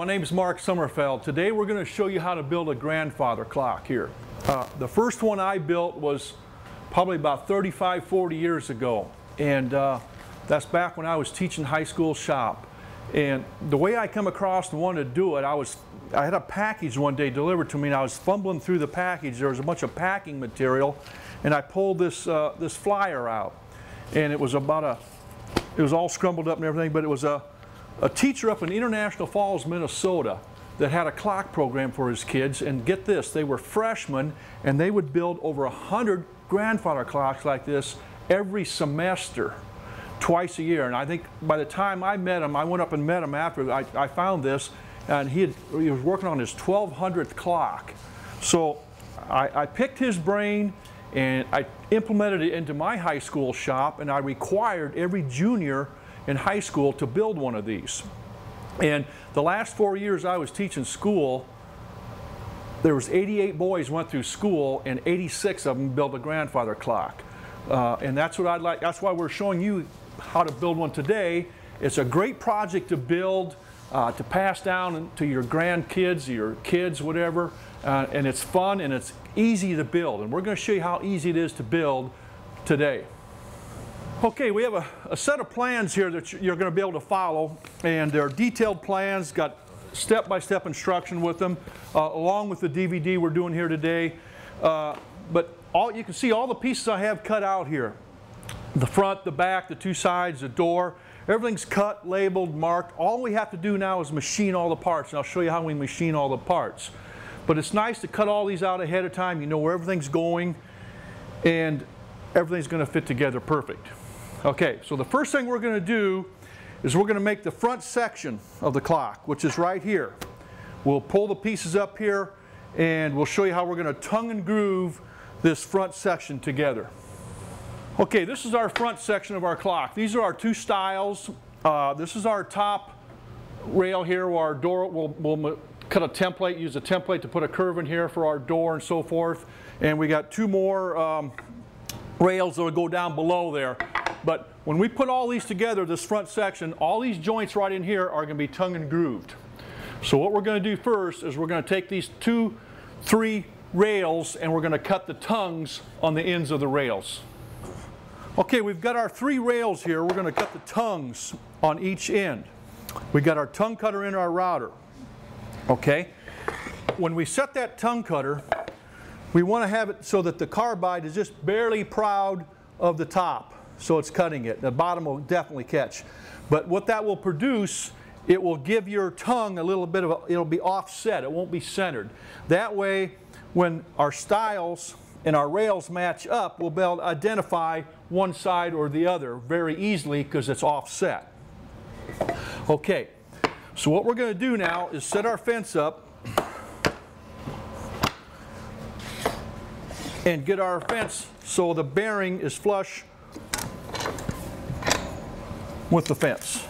name is Marc Sommerfeld. Today we're going to show you how to build a grandfather clock here. The first one I built was probably about 35, 40 years ago. And that's back when I was teaching high school shop. And the way I come across and wanted to do it, I had a package one day delivered to me, and I was fumbling through the package. There was a bunch of packing material, and I pulled this this flyer out. And it was about it was all scrambled up and everything, but it was a teacher up in International Falls, Minnesota, that had a clock program for his kids. And get this, they were freshmen, and they would build over 100 grandfather clocks like this every semester, twice a year. And I think by the time I met him, I went up and met him after I found this, and he was working on his 1200th clock. So I picked his brain and I implemented it into my high school shop, and I required every junior in high school to build one of these. And the last 4 years I was teaching school, there was 88 boys went through school, and 86 of them built a grandfather clock. And that's what I'd like. That's why we're showing you how to build one today. It's a great project to build, to pass down to your grandkids, your kids, whatever. And it's fun and it's easy to build. And we're going to show you how easy it is to build today. Okay, we have a set of plans here that you're going to be able to follow, and they're detailed plans, got step-by-step instruction with them, along with the DVD we're doing here today. But you can see all the pieces I have cut out here. The front, the back, the two sides, the door, everything's cut, labeled, marked. All we have to do now is machine all the parts, and I'll show you how we machine all the parts. But it's nice to cut all these out ahead of time. You know where everything's going, and everything's going to fit together perfect. Okay, so the first thing we're going to do is we're going to make the front section of the clock, which is right here. We'll pull the pieces up here, and we'll show you how we're going to tongue and groove this front section together. Okay, this is our front section of our clock. These are our two styles. This is our top rail here, where our door, we'll cut a template, use a template to put a curve in here for our door and so forth. And we got two more rails that will go down below there. But when we put all these together, this front section, all these joints right in here are going to be tongue and grooved. So what we're going to do first is we're going to take these 3 rails, and we're going to cut the tongues on the ends of the rails. Okay, we've got our 3 rails here. We're going to cut the tongues on each end. We got our tongue cutter in our router. Okay, when we set that tongue cutter, we want to have it so that the carbide is just barely proud of the top. So it's cutting it. The bottom will definitely catch. But what that will produce, it will give your tongue a little bit of it'll be offset. It won't be centered. That way, when our styles and our rails match up, we'll be able to identify one side or the other very easily because it's offset. Okay, so what we're going to do now is set our fence up and get our fence so the bearing is flush with the fence.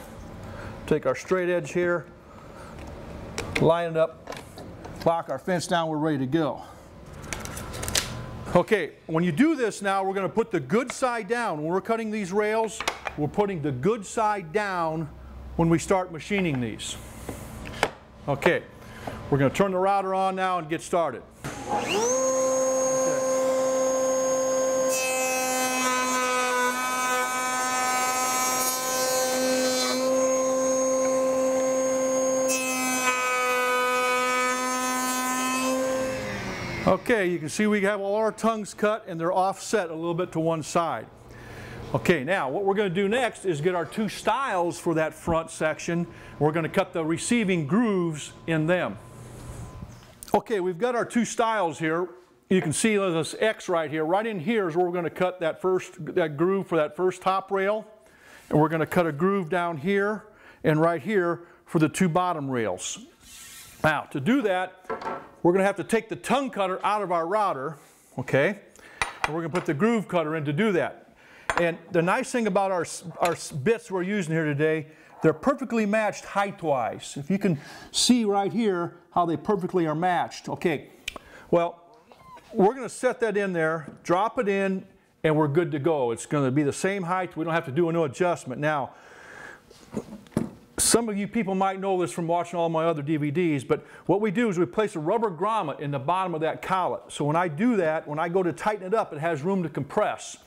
Take our straight edge here, line it up, lock our fence down, we're ready to go. Okay, when you do this now, we're going to put the good side down. When we're cutting these rails, we're putting the good side down when we start machining these. Okay, we're going to turn the router on now and get started. Okay, you can see we have all our tongues cut, and they're offset a little bit to one side. Okay, now what we're going to do next is get our 2 styles for that front section. We're going to cut the receiving grooves in them. Okay, we've got our 2 styles here. You can see this X right here. Right in here is where we're going to cut that groove for that first top rail. And we're going to cut a groove down here and right here for the 2 bottom rails. Now, to do that, we're going to have to take the tongue cutter out of our router, okay? And we're going to put the groove cutter in to do that. And the nice thing about our bits we're using here today, they're perfectly matched height-wise. If you can see right here how they perfectly are matched. Okay, well, we're going to set that in there, drop it in, and we're good to go. It's going to be the same height. We don't have to do no adjustment. Now, some of you people might know this from watching all my other DVDs, but what we do is we place a rubber grommet in the bottom of that collet. So when I do that, when I go to tighten it up, it has room to compress.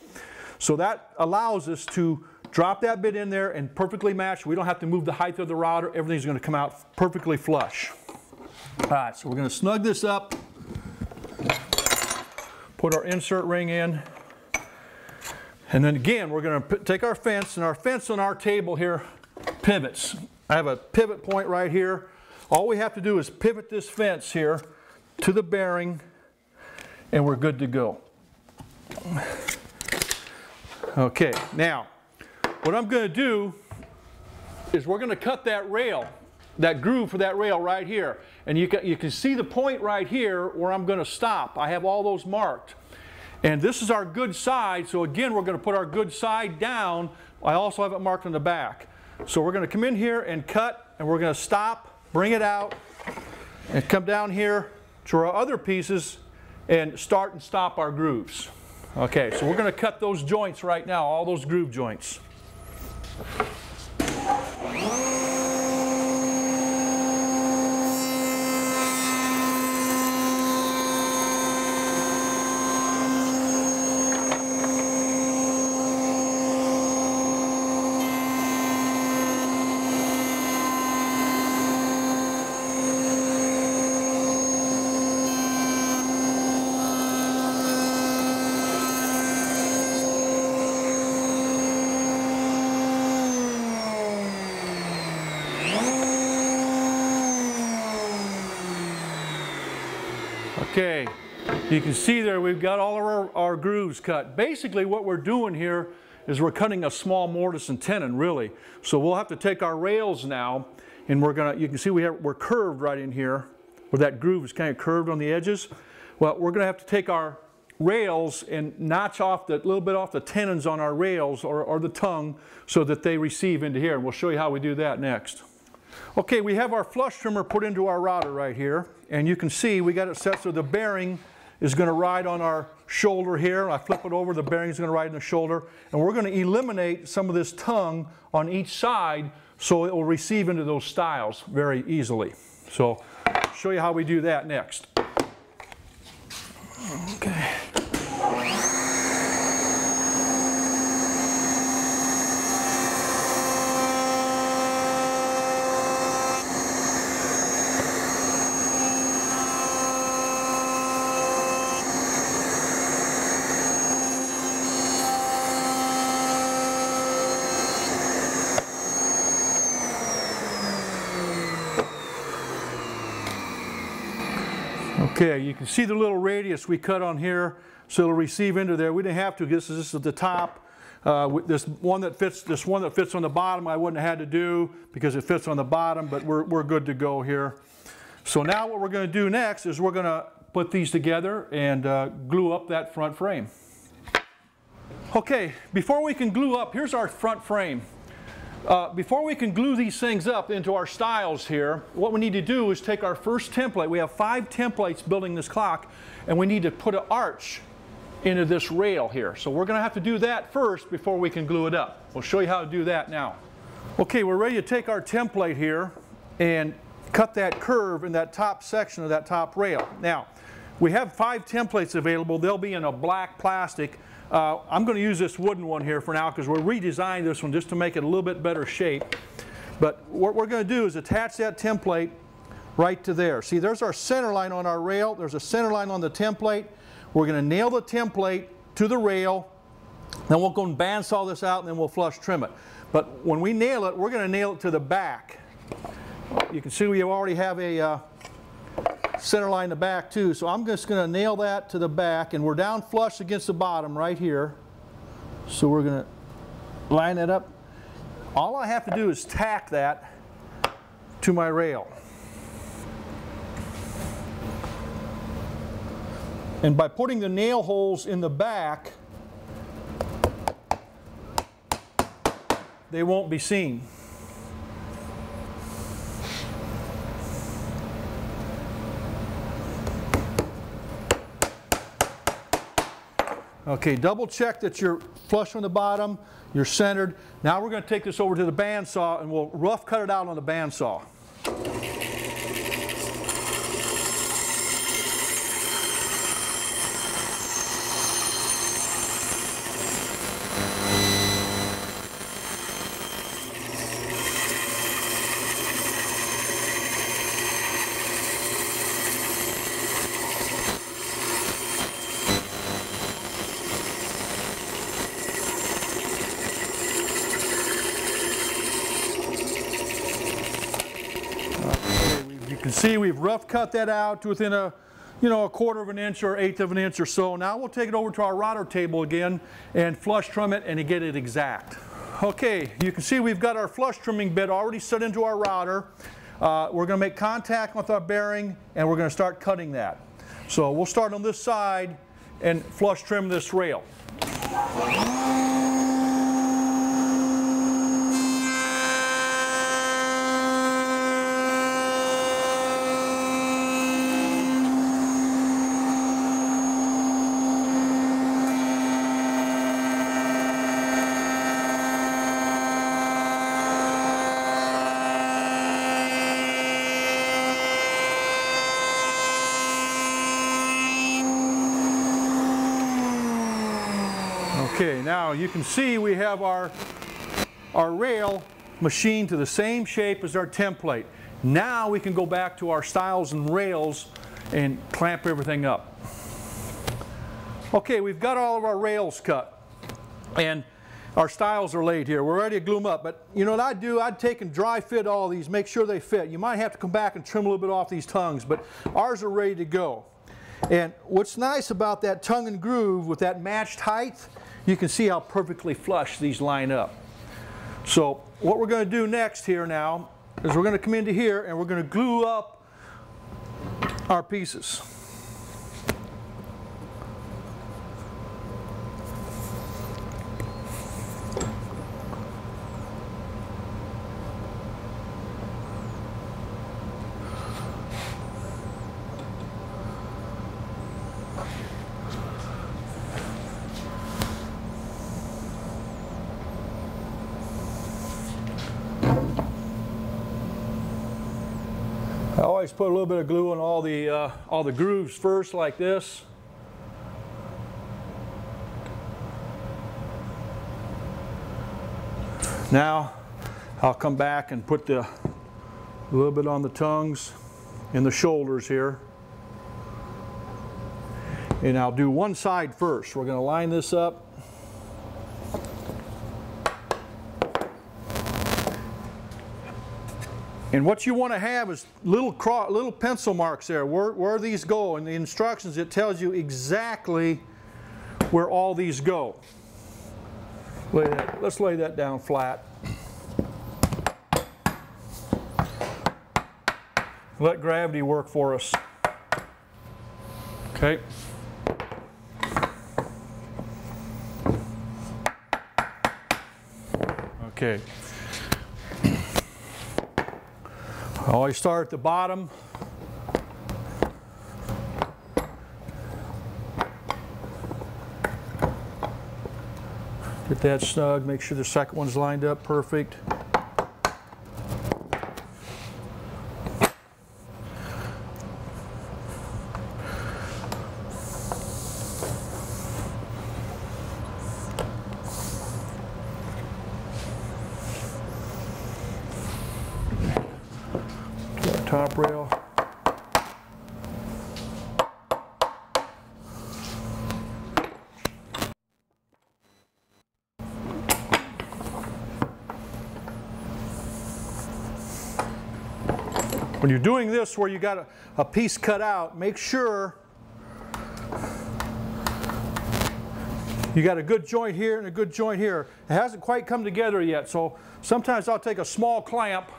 So that allows us to drop that bit in there and perfectly match. We don't have to move the height of the router. Everything's going to come out perfectly flush. All right, so we're going to snug this up, put our insert ring in, and then again we're going to take our fence, and our fence on our table here pivots. I have a pivot point right here. All we have to do is pivot this fence here to the bearing, and we're good to go. Okay, now what I'm going to do is we're going to cut that rail, that groove for that rail right here. And you can see the point right here where I'm going to stop. I have all those marked. And this is our good side, so again we're going to put our good side down. I also have it marked on the back. So we're going to come in here and cut, and we're going to stop, bring it out, and come down here to our other pieces and start and stop our grooves. Okay, so we're going to cut those joints right now, all those groove joints. Okay, you can see there we've got all of our grooves cut. Basically what we're doing here is we're cutting a small mortise and tenon, really. So we'll have to take our rails now, and you can see we're curved right in here, where that groove is kind of curved on the edges. Well, we're going to have to take our rails and notch off a little bit off the tenons on our rails, or the tongue, so that they receive into here. And we'll show you how we do that next. Okay, we have our flush trimmer put into our router right here, and you can see we got it set so the bearing is going to ride on our shoulder here. I flip it over, the bearing is going to ride on the shoulder, and we're going to eliminate some of this tongue on each side so it will receive into those stiles very easily. So I'll show you how we do that next. Okay. Okay, you can see the little radius we cut on here, so it'll receive into there. We didn't have to. This is at the top. This one that fits on the bottom, I wouldn't have had to do because it fits on the bottom, but we're good to go here. So now what we're going to do next is we're going to put these together and glue up that front frame. Okay, before we can glue up, here's our front frame. Before we can glue these things up into our stiles here, what we need to do is take our first template. We have 5 templates building this clock, and we need to put an arch into this rail here. So we're going to have to do that first before we can glue it up. We'll show you how to do that now. Okay, we're ready to take our template here and cut that curve in that top section of that top rail. Now, we have 5 templates available. They'll be in a black plastic. I'm going to use this wooden one here for now because we're redesigning this one just to make it a little bit better shape. But what we're going to do is attach that template right to there. See, there's our center line on our rail. There's a center line on the template. We're going to nail the template to the rail. Then we'll go and bandsaw this out, and then we'll flush trim it. But when we nail it, we're going to nail it to the back. You can see we already have a center line in the back too, so I'm just going to nail that to the back, and we're down flush against the bottom right here. So we're going to line it up. All I have to do is tack that to my rail. And by putting the nail holes in the back, they won't be seen. Okay, double check that you're flush on the bottom, you're centered. Now we're going to take this over to the bandsaw and we'll rough cut it out on the bandsaw. You can see we've rough cut that out to within a 1/4 of an inch or 1/8 of an inch or so. Now we'll take it over to our router table again and flush trim it and get it exact. Okay, you can see we've got our flush trimming bit already set into our router. We're going to make contact with our bearing and we're going to start cutting that. So we'll start on this side and flush trim this rail. Okay, now you can see we have our rail machined to the same shape as our template. Now we can go back to our stiles and rails and clamp everything up. Okay, we've got all of our rails cut and our stiles are laid here. We're ready to glue them up, but you know what I'd do? I'd take and dry fit all these, make sure they fit. You might have to come back and trim a little bit off these tongues, but ours are ready to go. And what's nice about that tongue and groove with that matched height, you can see how perfectly flush these line up. So what we're going to do next here now is we're going to come into here and we're going to glue up our pieces. I always put a little bit of glue on all the grooves first, like this. Now I'll come back and put a little bit on the tongues and the shoulders here. And I'll do one side first. We're going to line this up. And what you want to have is little pencil marks there where these go. In the instructions it tells you exactly where all these go. Let's lay that down flat. Let gravity work for us. Okay. Okay. I always start at the bottom. Get that snug, make sure the second one's lined up perfect. Top rail. When you're doing this where you got a piece cut out, make sure you got a good joint here and a good joint here. It hasn't quite come together yet, so sometimes I'll take a small clamp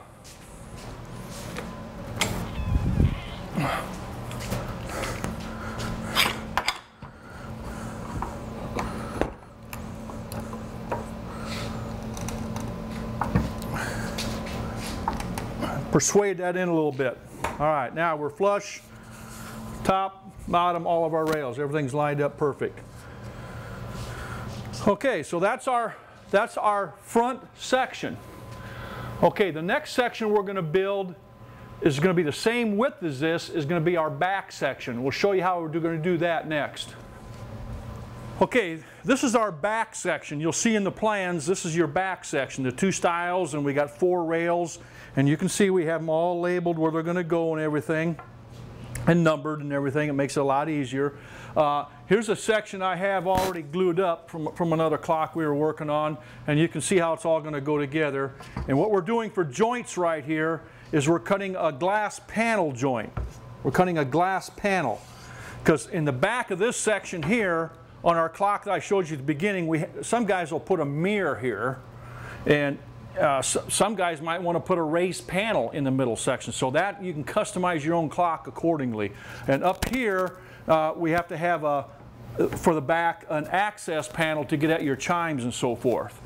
persuade that in a little bit. All right, now we're flush, top, bottom, all of our rails. Everything's lined up perfect. Okay, so that's our front section. Okay, the next section we're going to build is going to be the same width as this, is going to be our back section. We'll show you how we're going to do that next. Okay, this is our back section. You'll see in the plans, this is your back section, the 2 stiles, and we got 4 rails, and you can see we have them all labeled where they're going to go and everything, and numbered and everything. It makes it a lot easier. Here's a section I have already glued up from another clock we were working on, and you can see how it's all going to go together. And what we're doing for joints right here is we're cutting a glass panel joint. We're cutting a glass panel, because in the back of this section here, on our clock that I showed you at the beginning, some guys will put a mirror here, and some guys might want to put a raised panel in the middle section, so that you can customize your own clock accordingly. And up here, we have to have for the back an access panel to get at your chimes and so forth.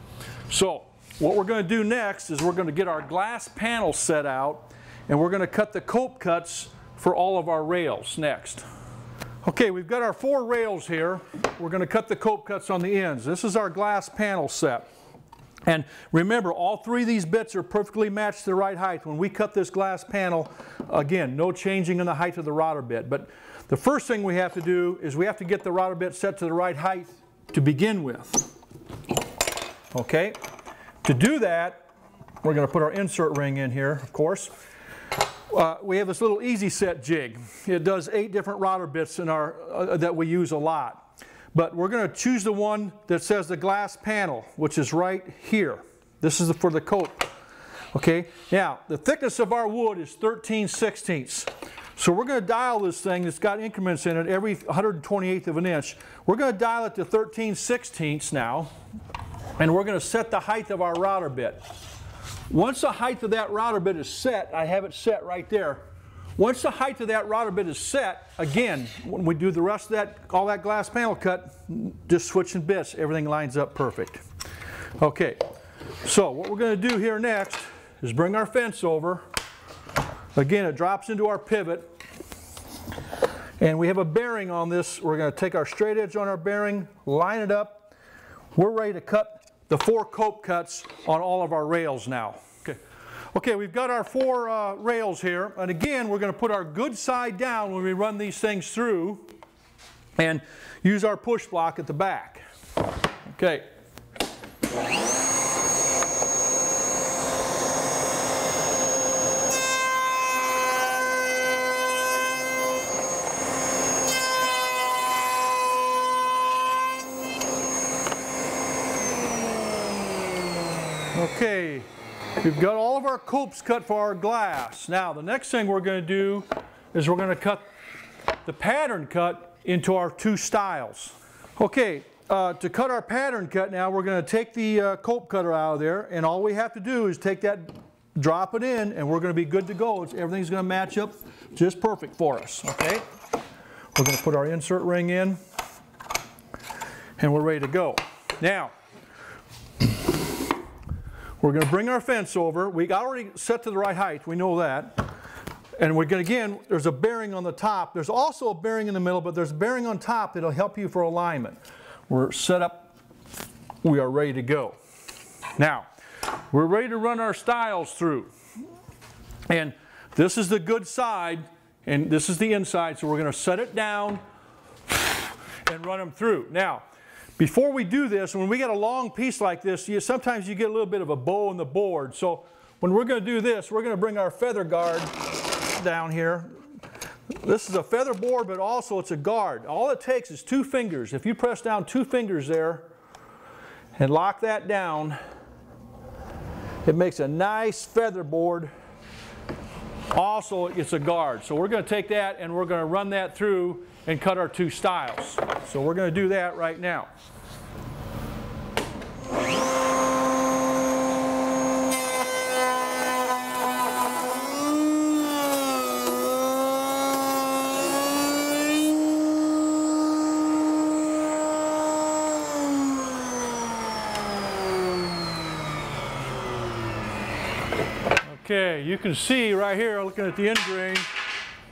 So what we're going to do next is we're going to get our glass panel set out, and we're going to cut the cope cuts for all of our rails next. Okay, we've got our 4 rails here. We're going to cut the cope cuts on the ends. This is our glass panel set. And remember, all 3 of these bits are perfectly matched to the right height. When we cut this glass panel, again, no changing in the height of the rotor bit. But the first thing we have to do is we have to get the rotor bit set to the right height to begin with. Okay? To do that, we're going to put our insert ring in here, of course. We have this little easy set jig. It does 8 different rotor bits in our, that we use a lot. But we're going to choose the one that says the glass panel, which is right here. This is for the cope. Okay? Now, the thickness of our wood is 13/16. So we're going to dial this thing that's got increments in it every 128th of an inch. We're going to dial it to 13/16 now, and we're going to set the height of our router bit. Once the height of that router bit is set, I have it set right there. Once the height of that router bit is set, again, when we do the rest of that, all that glass panel cut, just switching bits, everything lines up perfect. Okay, so what we're going to do here next is bring our fence over. Again, it drops into our pivot, and we have a bearing on this. We're going to take our straight edge on our bearing, line it up. We're ready to cut the 4 cope cuts on all of our rails now. Okay, we've got our 4 rails here, and again, we're going to put our good side down when we run these things through and use our push block at the back. Okay. Okay. We've got all of our copes cut for our glass. Now, the next thing we're going to do is we're going to cut the pattern cut into our 2 stiles. Okay, to cut our pattern cut now, we're going to take the cope cutter out of there, and all we have to do is take that, drop it in, and we're going to be good to go. Everything's going to match up just perfect for us, okay? We're going to put our insert ring in, and we're ready to go. Now, we're going to bring our fence over. We already set to the right height, we know that. And we're going to, again, there's a bearing on the top. There's also a bearing in the middle, but there's a bearing on top that'll help you for alignment. We're set up, we are ready to go. Now, we're ready to run our stiles through. And this is the good side, and this is the inside, so we're going to set it down and run them through. Now, before we do this, when we get a long piece like this, sometimes you get a little bit of a bow in the board. So when we're going to do this, we're going to bring our feather guard down here. This is a feather board, but also it's a guard. All it takes is 2 fingers. If you press down 2 fingers there and lock that down, it makes a nice feather board. Also, it's a guard. So we're going to take that and we're going to run that through and cut our 2 stiles. So we're going to do that right now. Okay, you can see right here, looking at the end grain,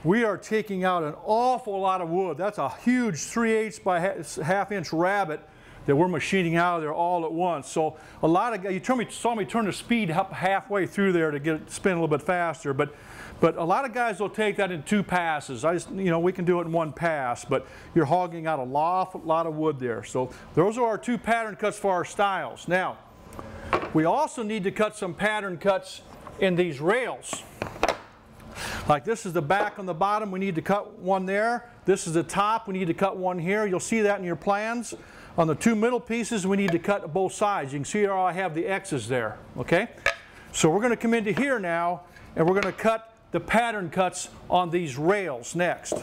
we are taking out an awful lot of wood. That's a huge 3/8 by 1/2 inch rabbet that we're machining out of there all at once. So a lot of guys, you saw me turn the speed up halfway through there to get it spin a little bit faster, but a lot of guys will take that in 2 passes. We can do it in 1 pass, but you're hogging out a lot of wood there. So those are our 2 pattern cuts for our stiles. Now, we also need to cut some pattern cuts in these rails. Like this is the back on the bottom, we need to cut one there. This is the top, we need to cut one here. You'll see that in your plans. On the 2 middle pieces, we need to cut both sides. You can see how I have the X's there, okay? So we're going to come into here now, and we're going to cut the pattern cuts on these rails next.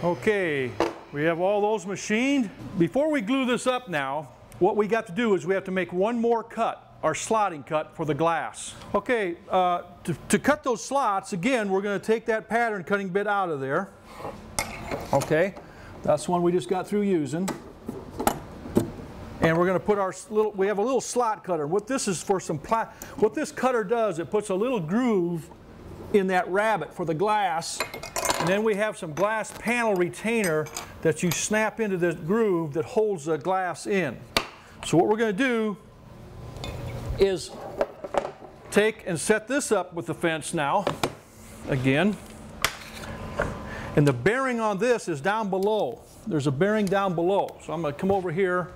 Okay, we have all those machined. Before we glue this up now, what we got to do is we have to make one more cut, our slotting cut for the glass. Okay, to cut those slots, again, we're going to take that pattern cutting bit out of there. Okay, that's one we just got through using. And we're going to put our we have a little slot cutter. What this is for what this cutter does, it puts a little groove in that rabbet for the glass. And then we have some glass panel retainer that you snap into this groove that holds the glass in. So what we're going to do is take and set this up with the fence now, again. And the bearing on this is down below. There's a bearing down below. So I'm going to come over here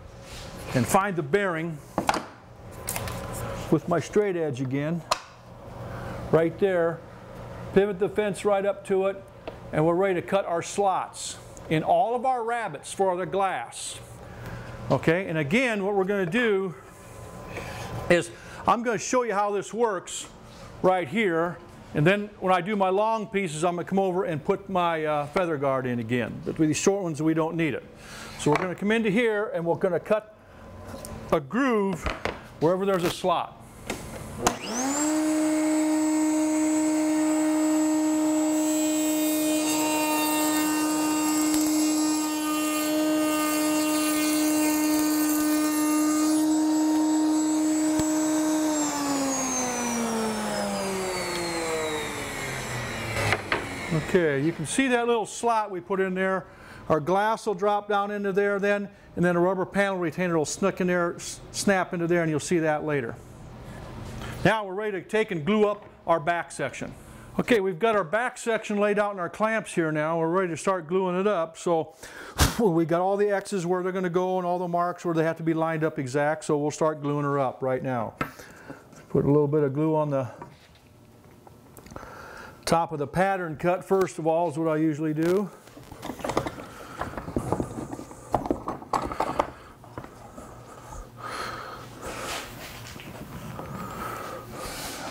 and find the bearing with my straight edge again. Right there. Pivot the fence right up to it. And we're ready to cut our slots in all of our rabbets for the glass. Okay, and again, what we're going to do is I'm going to show you how this works right here. And then when I do my long pieces, I'm going to come over and put my feather guard in again. But with these short ones, we don't need it. So we're going to come into here and we're going to cut a groove wherever there's a slot. Okay, you can see that little slot we put in there. Our glass will drop down into there then, and then a rubber panel retainer will snap into there, and you'll see that later. Now we're ready to take and glue up our back section. Okay, we've got our back section laid out in our clamps here now. We're ready to start gluing it up. So we got all the X's where they're going to go and all the marks where they have to be lined up exact. So we'll start gluing her up right now. Put a little bit of glue on the top of the pattern cut first of all is what I usually do.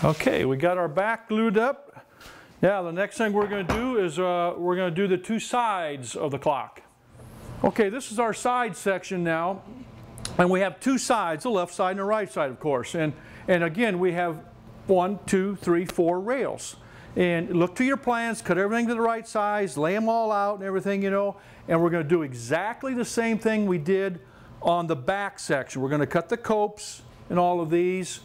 Okay, we got our back glued up. Now the next thing we're going to do is we're going to do the 2 sides of the clock. Okay, this is our side section now, and we have 2 sides, the left side and the right side, of course. And again, we have 1, 2, 3, 4 rails. And look to your plans, cut everything to the right size, lay them all out and everything, you know. And we're going to do exactly the same thing we did on the back section. We're going to cut the copes in all of these,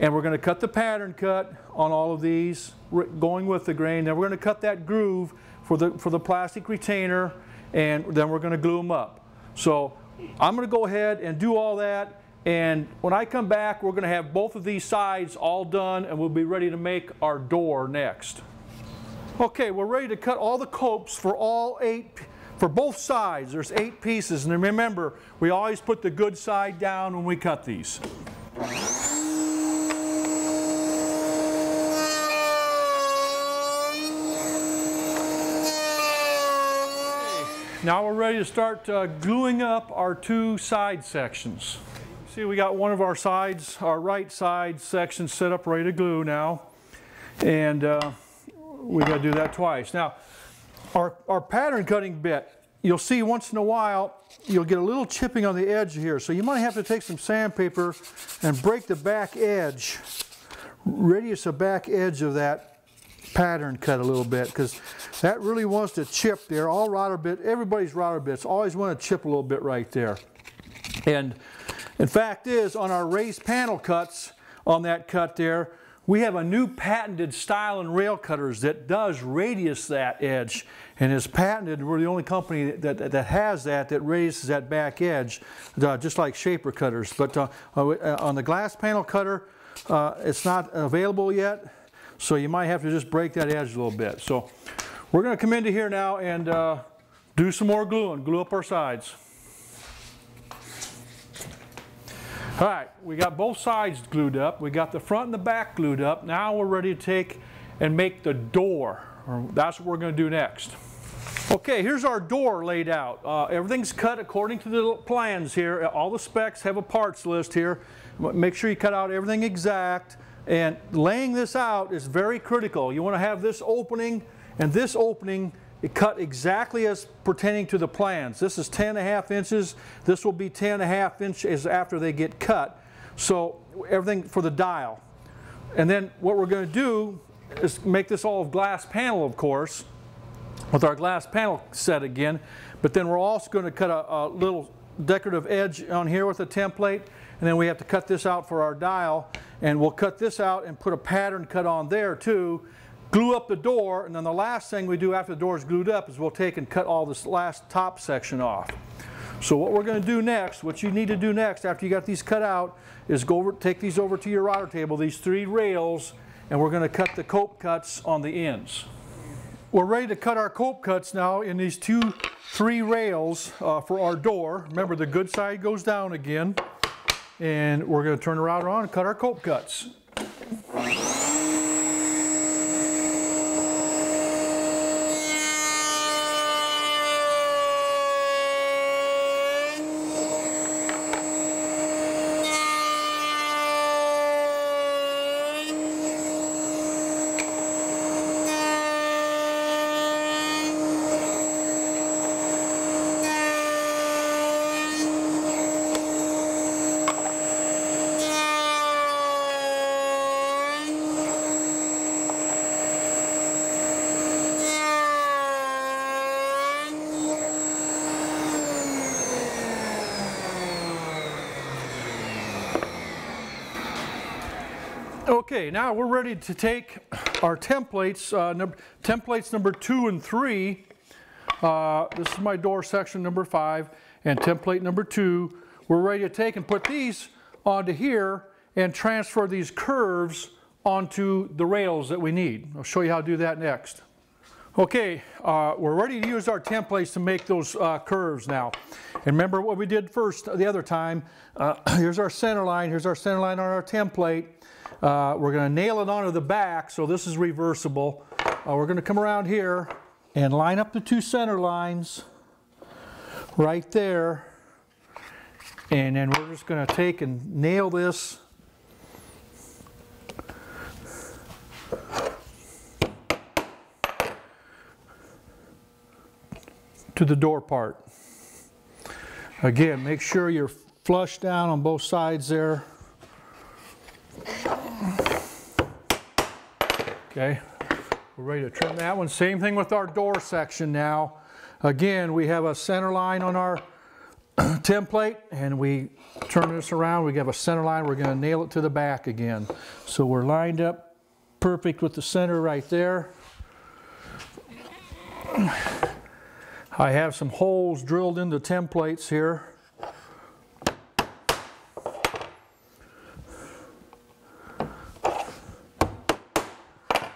and we're going to cut the pattern cut on all of these, going with the grain. Then we're going to cut that groove for the plastic retainer, and then we're going to glue them up. So I'm going to go ahead and do all that. And when I come back, we're going to have both of these sides all done, and we'll be ready to make our door next. Okay, we're ready to cut all the copes for all 8, for both sides. There's 8 pieces, and remember, we always put the good side down when we cut these. Now we're ready to start gluing up our 2 side sections. See, we got one of our sides, our right side section set up ready to glue now, and we got to do that twice. Now, our pattern cutting bit, you'll see once in a while, you'll get a little chipping on the edge here. So you might have to take some sandpaper and break the back edge, radius of back edge of that pattern cut a little bit, because that really wants to chip there. All router bit, everybody's router bits always want to chip a little bit right there. And in fact is, on our raised panel cuts, on that cut there, we have a new patented style and rail cutters that does radius that edge, and is patented. We're the only company that has that raises that back edge, just like shaper cutters. But on the glass panel cutter, it's not available yet, so you might have to just break that edge a little bit. So we're going to come into here now and do some more gluing, glue up our sides. All right, we got both sides glued up. We got the front and the back glued up. Now we're ready to take and make the door. That's what we're going to do next. Okay, here's our door laid out. Everything's cut according to the plans here. All the specs have a parts list here. Make sure you cut out everything exact. And laying this out is very critical. You want to have this opening and this opening cut exactly as pertaining to the plans. This is 10.5 inches. This will be 10.5 inches after they get cut. So everything for the dial. And then what we're going to do is make this all of glass panel, of course, with our glass panel set again. But then we're also going to cut a little decorative edge on here with a template. And then we have to cut this out for our dial. And we'll cut this out and put a pattern cut on there too. Glue up the door, and then the last thing we do after the door is glued up is we'll take and cut all this last top section off. So what we're going to do next, what you need to do next after you got these cut out, is go over, take these over to your router table, these 3 rails, and we're going to cut the cope cuts on the ends. We're ready to cut our cope cuts now in these 3 rails for our door. Remember, the good side goes down again, and we're going to turn the router on and cut our cope cuts. Okay, now we're ready to take our templates, templates number 2 and 3. This is my door section number 5 and template number 2. We're ready to take and put these onto here and transfer these curves onto the rails that we need. I'll show you how to do that next. Okay, we're ready to use our templates to make those curves now. And remember what we did first the other time. Here's our center line. Here's our center line on our template. We're going to nail it onto the back, so this is reversible. We're going to come around here and line up the 2 center lines right there. And then we're just going to take and nail this to the door part. Again, make sure you're flush down on both sides there. Okay, we're ready to trim that one. Same thing with our door section now. Again, we have a center line on our template, and we turn this around. We have a center line. We're going to nail it to the back again. So we're lined up perfect with the center right there. I have some holes drilled into templates here.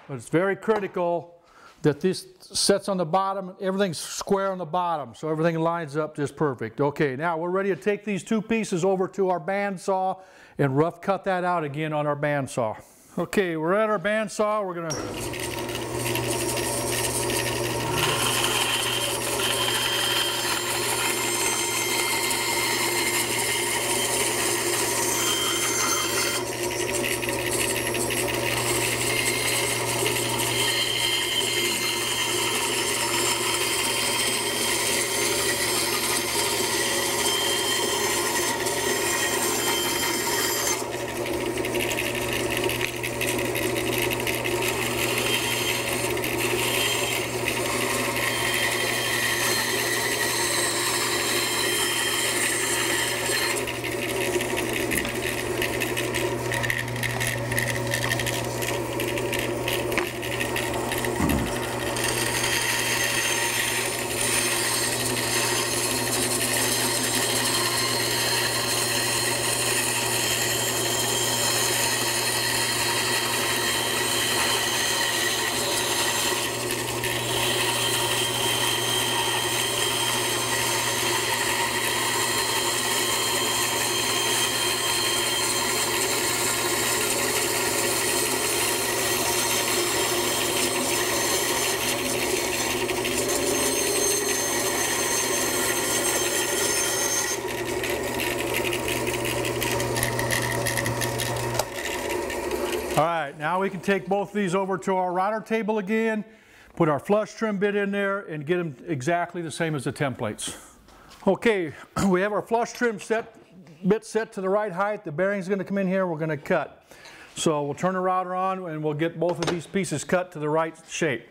But it's very critical that this sets on the bottom, everything's square on the bottom, so everything lines up just perfect. Okay, now we're ready to take these 2 pieces over to our bandsaw and rough cut that out again on our bandsaw. Okay, we're at our bandsaw. We're going to Now we can take both of these over to our router table again, put our flush trim bit in there, and get them exactly the same as the templates. Okay, we have our flush trim bit set to the right height. The bearing's going to come in here. We're going to cut. So we'll turn the router on and we'll get both of these pieces cut to the right shape.